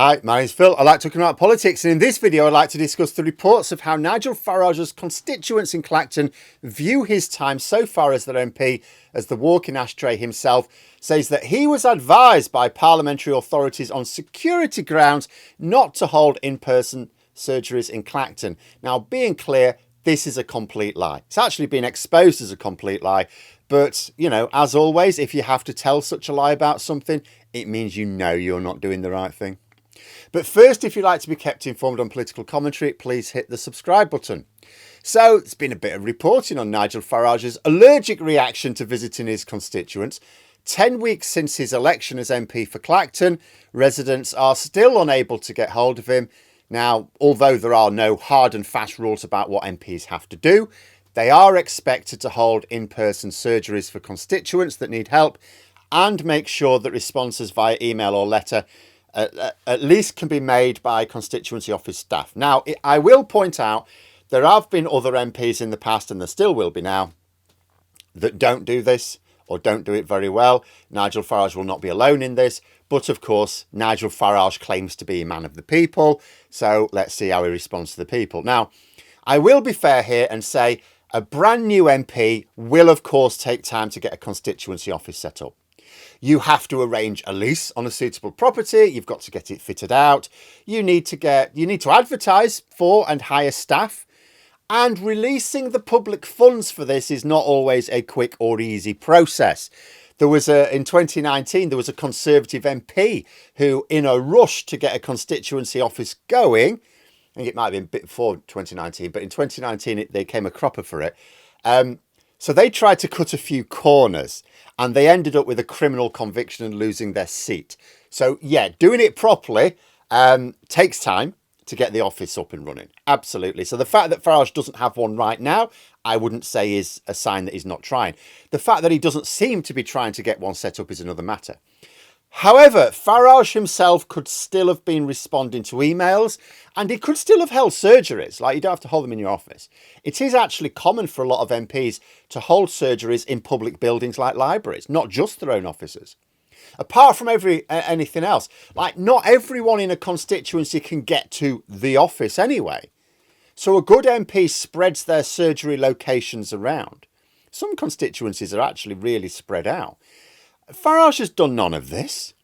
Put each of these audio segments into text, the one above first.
Hi, my name's Phil. I like talking about politics, and in this video I'd like to discuss the reports of how Nigel Farage's constituents in Clacton view his time so far as their MP, as the walking ashtray himself says that he was advised by parliamentary authorities on security grounds not to hold in-person surgeries in Clacton. Now, being clear, this is a complete lie. It's actually been exposed as a complete lie. But, you know, as always, if you have to tell such a lie about something, it means you know you're not doing the right thing. But first, if you'd like to be kept informed on political commentary, please hit the subscribe button. So, there's been a bit of reporting on Nigel Farage's allergic reaction to visiting his constituents. 10 weeks since his election as MP for Clacton, residents are still unable to get hold of him. Now, although there are no hard and fast rules about what MPs have to do, they are expected to hold in-person surgeries for constituents that need help and make sure that responses via email or letter at least can be made by constituency office staff. Now, I will point out there have been other MPs in the past, and there still will be now, that don't do this or don't do it very well. Nigel Farage will not be alone in this. But of course, Nigel Farage claims to be a man of the people. So let's see how he responds to the people. Now, I will be fair here and say a brand new MP will, of course, take time to get a constituency office set up. You have to arrange a lease on a suitable property. You've got to get it fitted out. You need to advertise for and hire staff. And releasing the public funds for this is not always a quick or easy process. In 2019, there was a Conservative MP who, in a rush to get a constituency office going, I think it might have been a bit before 2019, but in 2019, they came a cropper for it. So they tried to cut a few corners and they ended up with a criminal conviction and losing their seat. So yeah, doing it properly takes time to get the office up and running. Absolutely. So the fact that Farage doesn't have one right now, I wouldn't say is a sign that he's not trying. The fact that he doesn't seem to be trying to get one set up is another matter. However, Farage himself could still have been responding to emails and he could still have held surgeries. Like, you don't have to hold them in your office. It is actually common for a lot of MPs to hold surgeries in public buildings like libraries, not just their own offices. Apart from anything else, like, not everyone in a constituency can get to the office anyway. So a good MP spreads their surgery locations around. Some constituencies are actually really spread out. Farage has done none of this.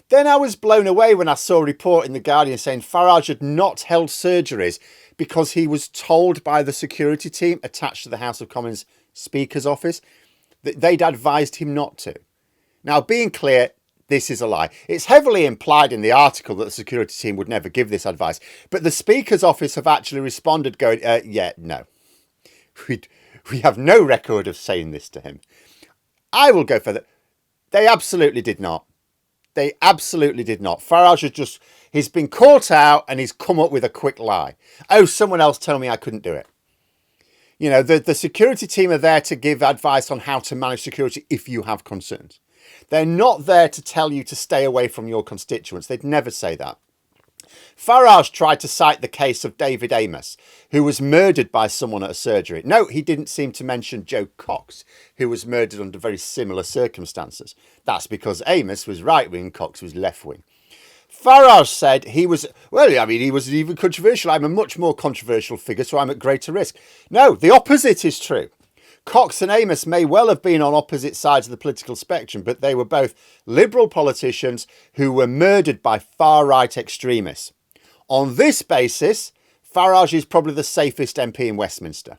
Then I was blown away when I saw a report in The Guardian saying Farage had not held surgeries because he was told by the security team attached to the House of Commons Speaker's office that they'd advised him not to. Now, being clear, this is a lie. It's heavily implied in the article that the security team would never give this advice, but the Speaker's office have actually responded going, yeah, no. We have no record of saying this to him. I will go further. They absolutely did not. They absolutely did not. Farage he's been caught out and he's come up with a quick lie. Oh, someone else told me I couldn't do it. You know, the security team are there to give advice on how to manage security if you have concerns. They're not there to tell you to stay away from your constituents. They'd never say that. Farage tried to cite the case of David Amos, who was murdered by someone at a surgery. No, he didn't seem to mention Joe Cox, who was murdered under very similar circumstances. That's because Amos was right-wing, Cox was left-wing. Farage said he was even controversial. I'm a much more controversial figure, so I'm at greater risk. No, the opposite is true. Cox and Amos may well have been on opposite sides of the political spectrum, but they were both Liberal politicians who were murdered by far-right extremists. On this basis, Farage is probably the safest MP in Westminster.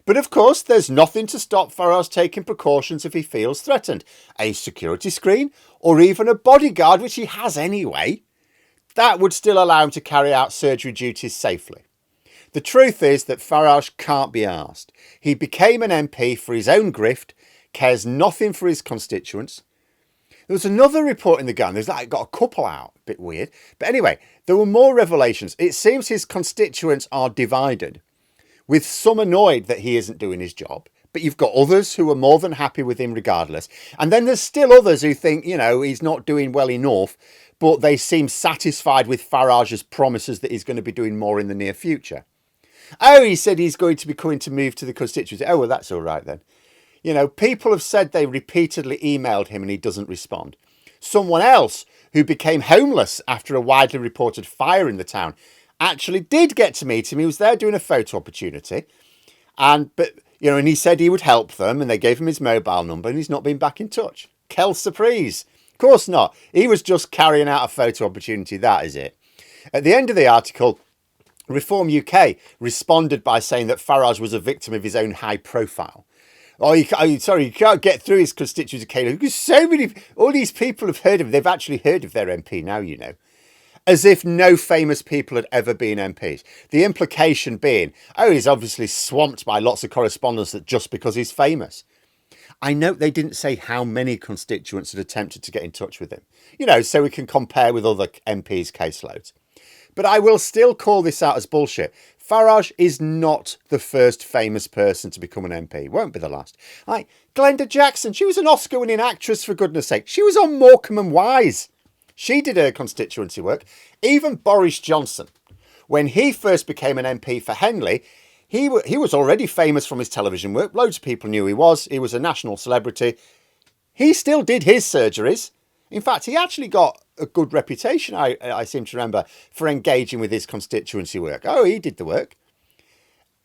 But of course, there's nothing to stop Farage taking precautions if he feels threatened. A security screen, or even a bodyguard, which he has anyway, that would still allow him to carry out surgery duties safely. The truth is that Farage can't be arsed. He became an MP for his own grift, cares nothing for his constituents. There was another report in The Guardian. There's got a couple out. A bit weird. But anyway, there were more revelations. It seems his constituents are divided, with some annoyed that he isn't doing his job. But you've got others who are more than happy with him regardless. And then there's still others who think, you know, he's not doing well enough, but they seem satisfied with Farage's promises that he's going to be doing more in the near future. Oh, he said he's going to be coming to move to the constituency. Oh, well, that's all right then. You know, people have said they repeatedly emailed him and he doesn't respond. Someone else who became homeless after a widely reported fire in the town actually did get to meet him. He was there doing a photo opportunity. And he said he would help them, and they gave him his mobile number, and he's not been back in touch. Quelle surprise. Of course not. He was just carrying out a photo opportunity. That is it. At the end of the article, Reform UK responded by saying that Farage was a victim of his own high profile. You can't get through his constituency because all these people have heard of him. They've actually heard of their MP now, as if no famous people had ever been MPs. The implication being, he's obviously swamped by lots of correspondence that just because he's famous. I note they didn't say how many constituents had attempted to get in touch with him, so we can compare with other MPs' caseloads. But I will still call this out as bullshit. Farage is not the first famous person to become an MP. Won't be the last. Glenda Jackson, she was an Oscar-winning actress, for goodness sake. She was on Morecambe and Wise. She did her constituency work. Even Boris Johnson, when he first became an MP for Henley, he was already famous from his television work. Loads of people knew he was. He was a national celebrity. He still did his surgeries. In fact, he actually got a good reputation, I seem to remember, for engaging with his constituency work. He did the work.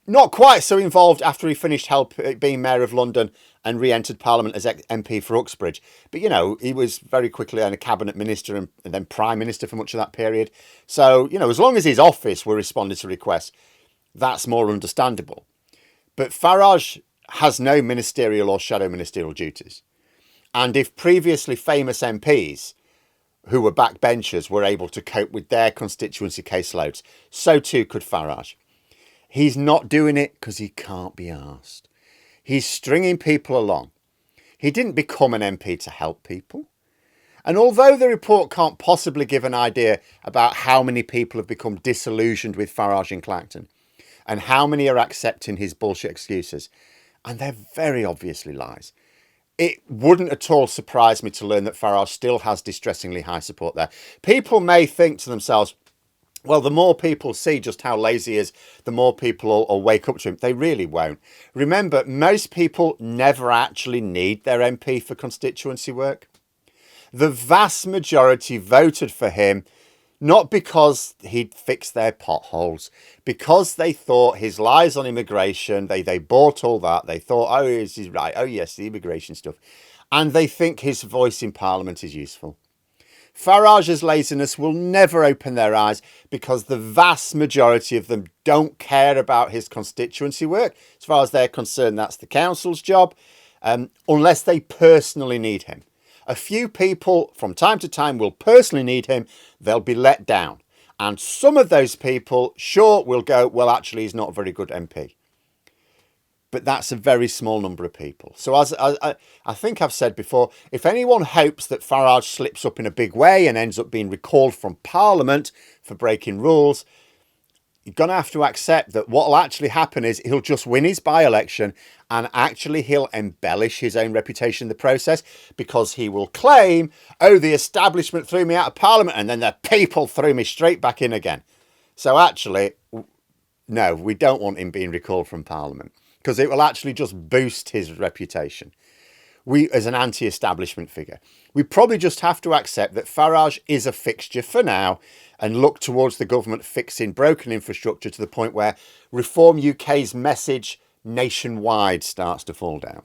Not quite so involved after he finished being Mayor of London and re-entered Parliament as MP for Uxbridge. But, he was very quickly a cabinet minister and then Prime Minister for much of that period. So, as long as his office were responding to requests, that's more understandable. But Farage has no ministerial or shadow ministerial duties. And if previously famous MPs who were backbenchers were able to cope with their constituency caseloads, so too could Farage. He's not doing it because he can't be arsed. He's stringing people along. He didn't become an MP to help people. And although the report can't possibly give an idea about how many people have become disillusioned with Farage in Clacton and how many are accepting his bullshit excuses, and they're very obviously lies, it wouldn't at all surprise me to learn that Farage still has distressingly high support there. People may think to themselves, well, the more people see just how lazy he is, the more people will wake up to him. They really won't. Remember, most people never actually need their MP for constituency work. The vast majority voted for him not because he'd fix their potholes, because they thought his lies on immigration, they bought all that. They thought, he's right. Oh, yes, the immigration stuff. And they think his voice in Parliament is useful. Farage's laziness will never open their eyes because the vast majority of them don't care about his constituency work. As far as they're concerned, that's the council's job, unless they personally need him. A few people from time to time will personally need him. They'll be let down. And some of those people, sure, will go, well, actually, he's not a very good MP. But that's a very small number of people. So as I think I've said before, if anyone hopes that Farage slips up in a big way and ends up being recalled from Parliament for breaking rules, you're going to have to accept that what will actually happen is he'll just win his by-election and actually he'll embellish his own reputation in the process because he will claim, the establishment threw me out of Parliament and then the people threw me straight back in again. So actually, no, we don't want him being recalled from Parliament because it will actually just boost his reputation. As an anti-establishment figure, we probably just have to accept that Farage is a fixture for now and look towards the government fixing broken infrastructure to the point where Reform UK's message nationwide starts to fall down.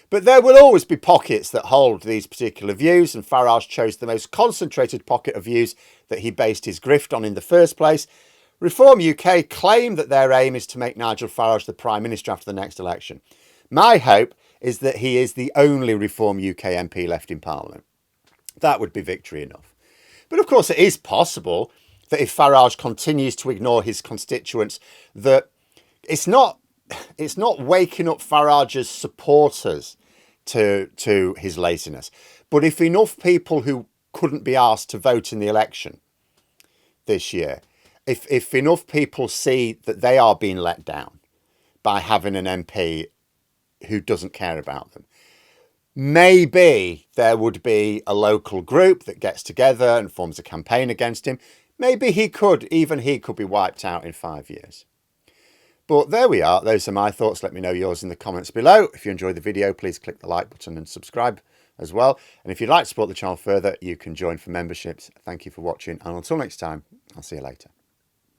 But there will always be pockets that hold these particular views, and Farage chose the most concentrated pocket of views that he based his grift on in the first place. Reform UK claim that their aim is to make Nigel Farage the Prime Minister after the next election. My hope is that he is the only Reform UK MP left in Parliament. That would be victory enough. But of course, it is possible that if Farage continues to ignore his constituents, that it's not waking up Farage's supporters to his laziness. But if enough people who couldn't be asked to vote in the election this year, if enough people see that they are being let down by having an MP who doesn't care about them, maybe there would be a local group that gets together and forms a campaign against him. Maybe he could be wiped out in 5 years. But there we are. Those are my thoughts. Let me know yours in the comments below. If you enjoyed the video, please click the like button and subscribe as well. And if you'd like to support the channel further, you can join for memberships. Thank you for watching, and until next time, I'll see you later.